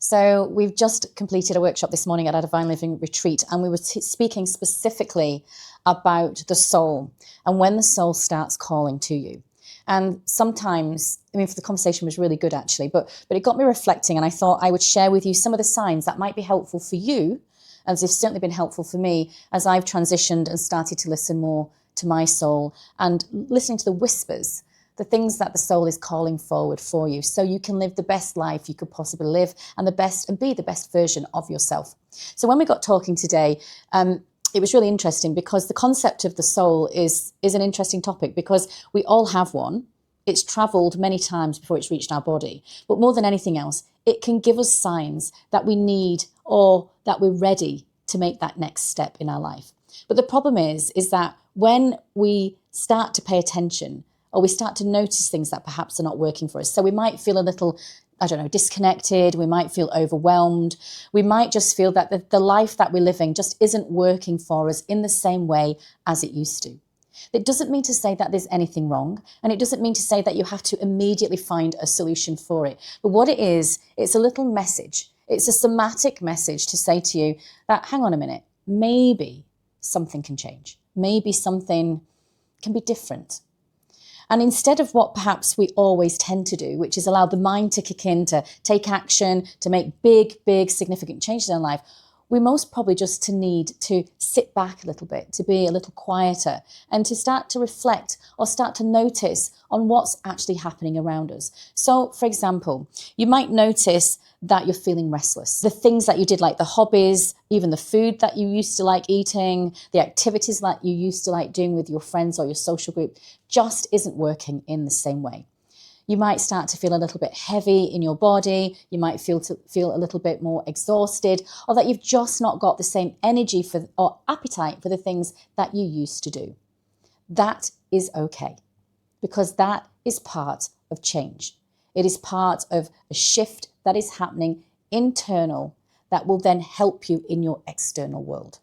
So we've just completed a workshop this morning at our Divine Living Retreat, and we were speaking specifically about the soul and when the soul starts calling to you. And sometimes, the conversation was really good actually, but it got me reflecting, and I thought I would share with you some of the signs that might be helpful for you, as they've certainly been helpful for me as I've transitioned and started to listen more to my soul and listening to the whispers, the things that the soul is calling forward for you, so you can live the best life you could possibly live and be the best version of yourself. So when we got talking today, it was really interesting because the concept of the soul is an interesting topic, because we all have one. It's traveled many times before it's reached our body. But more than anything else, it can give us signs that we need or that we're ready to make that next step in our life. But the problem is that when we start to pay attention, or we start to notice things that perhaps are not working for us. So we might feel a little, disconnected. We might feel overwhelmed. We might just feel that the life that we're living just isn't working for us in the same way as it used to. It doesn't mean to say that there's anything wrong, and it doesn't mean to say that you have to immediately find a solution for it. But what it is, it's a little message. It's a somatic message to say to you that, hang on a minute, maybe something can change. Maybe something can be different. And instead of what perhaps we always tend to do, which is allow the mind to kick in, to take action, to make big, significant changes in our life, we most probably just need to sit back a little bit, to be a little quieter, and to start to reflect or start to notice on what's actually happening around us. So, for example, you might notice that you're feeling restless. The things that you did, like the hobbies, even the food that you used to like eating, the activities that you used to like doing with your friends or your social group, just isn't working in the same way. You might start to feel a little bit heavy in your body. You might feel a little bit more exhausted, or that you've just not got the same energy or appetite for the things that you used to do. That is okay, because that is part of change. It is part of a shift that is happening internal that will then help you in your external world.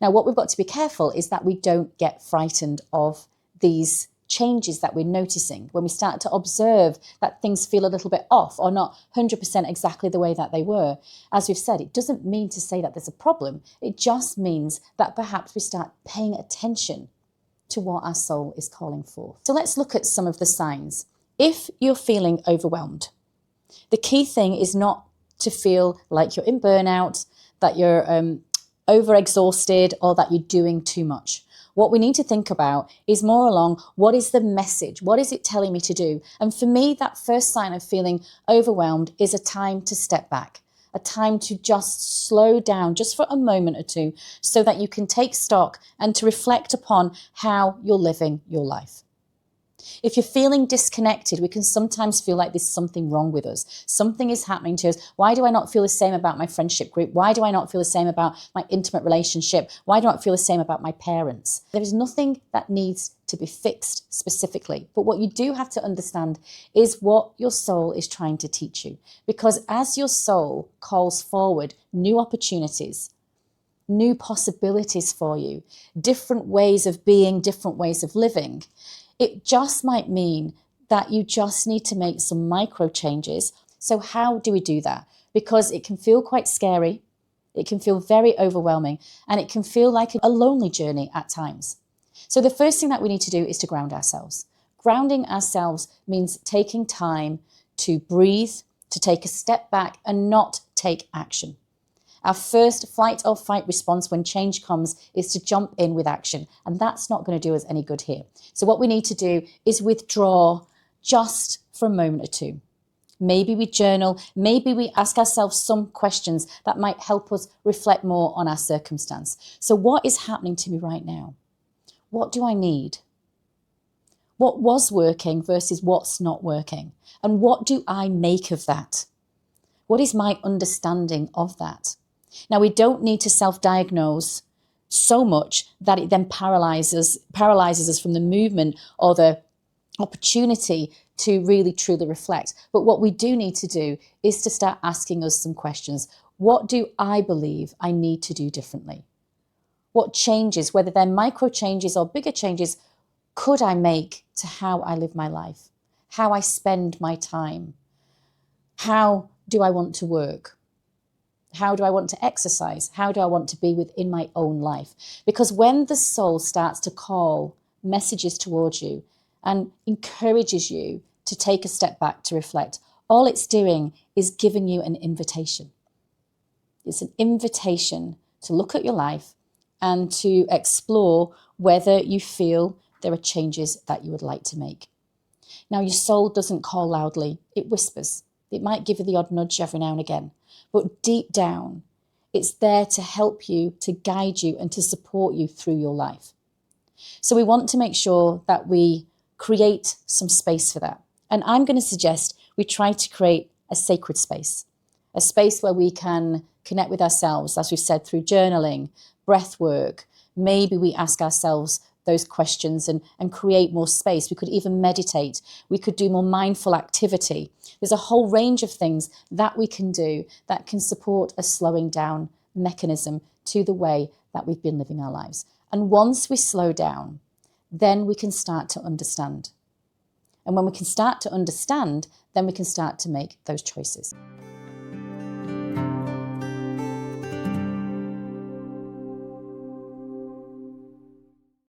Now, what we've got to be careful is that we don't get frightened of these changes that we're noticing when we start to observe that things feel a little bit off or not 100% exactly the way that they were. As we've said, it doesn't mean to say that there's a problem. It just means that perhaps we start paying attention to what our soul is calling for. So let's look at some of the signs. If you're feeling overwhelmed, the key thing is not to feel like you're in burnout, that you're overexhausted, or that you're doing too much. What we need to think about is more along, what is the message? What is it telling me to do? And for me, that first sign of feeling overwhelmed is a time to step back, a time to just slow down just for a moment or two, so that you can take stock and to reflect upon how you're living your life. If you're feeling disconnected, we can sometimes feel like there's something wrong with us. Something is happening to us. Why do I not feel the same about my friendship group? Why do I not feel the same about my intimate relationship? Why do I not feel the same about my parents? There is nothing that needs to be fixed specifically. But what you do have to understand is what your soul is trying to teach you. Because as your soul calls forward new opportunities, new possibilities for you, different ways of being, different ways of living, it just might mean that you just need to make some micro changes. So how do we do that? Because it can feel quite scary. It can feel very overwhelming, and it can feel like a lonely journey at times. So the first thing that we need to do is to ground ourselves. Grounding ourselves means taking time to breathe, to take a step back and not take action. Our first flight or fight response when change comes is to jump in with action, and that's not going to do us any good here. So what we need to do is withdraw just for a moment or two. Maybe we journal, maybe we ask ourselves some questions that might help us reflect more on our circumstance. So what is happening to me right now? What do I need? What was working versus what's not working? And what do I make of that? What is my understanding of that? Now, we don't need to self-diagnose so much that it then paralyzes us from the movement or the opportunity to really truly reflect. But what we do need to do is to start asking us some questions. What do I believe I need to do differently? What changes, whether they're micro changes or bigger changes, could I make to how I live my life, how I spend my time? How do I want to work? How do I want to exercise? How do I want to be within my own life? Because when the soul starts to call messages towards you and encourages you to take a step back to reflect, all it's doing is giving you an invitation. It's an invitation to look at your life and to explore whether you feel there are changes that you would like to make. Now, your soul doesn't call loudly, it whispers. It might give you the odd nudge every now and again, but deep down, it's there to help you, to guide you, and to support you through your life. So we want to make sure that we create some space for that. And I'm going to suggest we try to create a sacred space, a space where we can connect with ourselves, as we've said, through journaling, breath work. Maybe we ask ourselves those questions and create more space. We could even meditate. We could do more mindful activity. There's a whole range of things that we can do that can support a slowing down mechanism to the way that we've been living our lives. And once we slow down, then we can start to understand. And when we can start to understand, then we can start to make those choices.